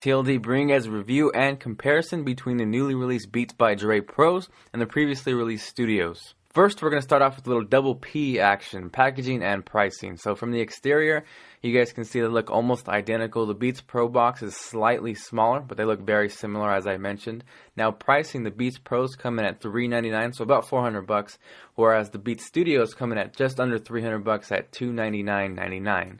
TLD bring as review and comparison between the newly released Beats by Dre Pros and the previously released Studios. First, we're going to start off with a little double P action, packaging and pricing. So from the exterior, you guys can see they look almost identical. The Beats Pro box is slightly smaller, but they look very similar as I mentioned. Now pricing, the Beats Pros come in at $399, so about $400, whereas the Beats Studios come in at just under $300 at $299.99.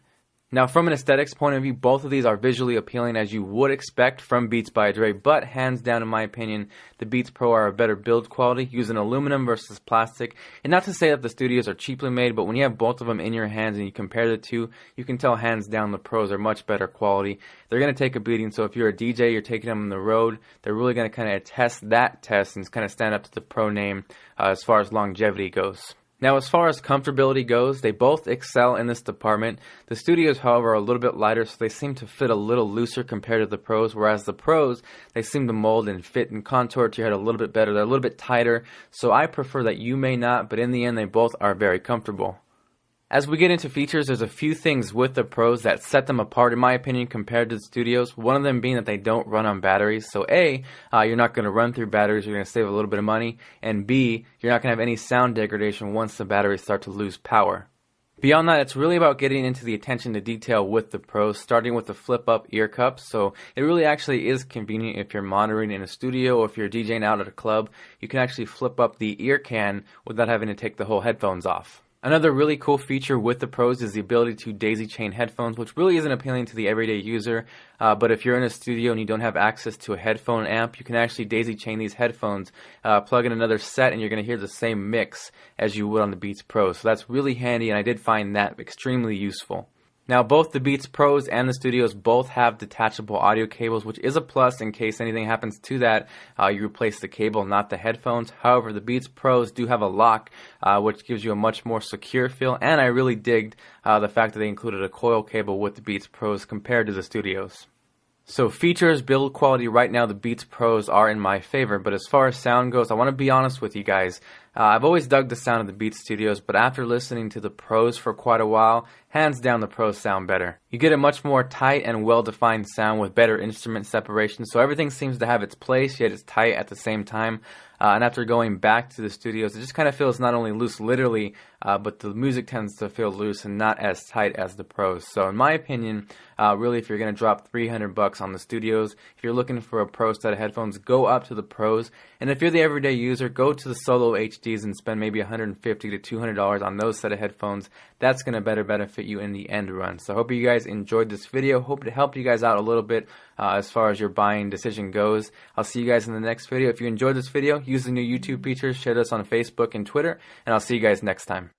Now from an aesthetics point of view, both of these are visually appealing as you would expect from Beats by Dre, but hands down in my opinion, the Beats Pro are a better build quality, using aluminum versus plastic. And not to say that the Studios are cheaply made, but when you have both of them in your hands and you compare the two, you can tell hands down the Pros are much better quality. They're going to take a beating, so if you're a DJ, you're taking them on the road, they're really going to kind of test that test and kind of stand up to the Pro name as far as longevity goes. Now, as far as comfortability goes, they both excel in this department. The Studios, however, are a little bit lighter, so they seem to fit a little looser compared to the Pros, whereas the Pros, they seem to mold and fit and contour to your head a little bit better. They're a little bit tighter, so I prefer that. You may not, but in the end, they both are very comfortable. As we get into features, there's a few things with the Pros that set them apart, in my opinion, compared to the Studios. One of them being that they don't run on batteries. So A, you're not going to run through batteries, you're going to save a little bit of money. And B, you're not going to have any sound degradation once the batteries start to lose power. Beyond that, it's really about getting into the attention to detail with the Pros, starting with the flip-up ear cups. So it really actually is convenient if you're monitoring in a studio or if you're DJing out at a club. You can actually flip up the ear can without having to take the whole headphones off. Another really cool feature with the Pros is the ability to daisy chain headphones, which really isn't appealing to the everyday user, but if you're in a studio and you don't have access to a headphone amp, you can actually daisy chain these headphones, plug in another set, and you're going to hear the same mix as you would on the Beats Pro. So that's really handy, and I did find that extremely useful. Now, both the Beats Pros and the Studios both have detachable audio cables, which is a plus in case anything happens to that. You replace the cable, not the headphones. However, the Beats Pros do have a lock, which gives you a much more secure feel, and I really digged the fact that they included a coil cable with the Beats Pros compared to the Studios. So features, build quality, right now the Beats Pros are in my favor, but as far as sound goes, I want to be honest with you guys. I've always dug the sound of the Beats Studios, but after listening to the Pros for quite a while, hands down the Pros sound better. You get a much more tight and well-defined sound with better instrument separation, so everything seems to have its place, yet it's tight at the same time. And after going back to the Studios, it just kind of feels not only loose literally, but the music tends to feel loose and not as tight as the Pros. So in my opinion, really if you're going to drop $300 on the Studios, if you're looking for a Pro set of headphones, go up to the Pros. And if you're the everyday user, go to the Solo HDs and spend maybe $150 to $200 on those set of headphones. That's going to better benefit you in the end run. So I hope you guys enjoyed this video. Hope it helped you guys out a little bit as far as your buying decision goes. I'll see you guys in the next video. If you enjoyed this video, use the new YouTube features, share this on Facebook and Twitter, and I'll see you guys next time.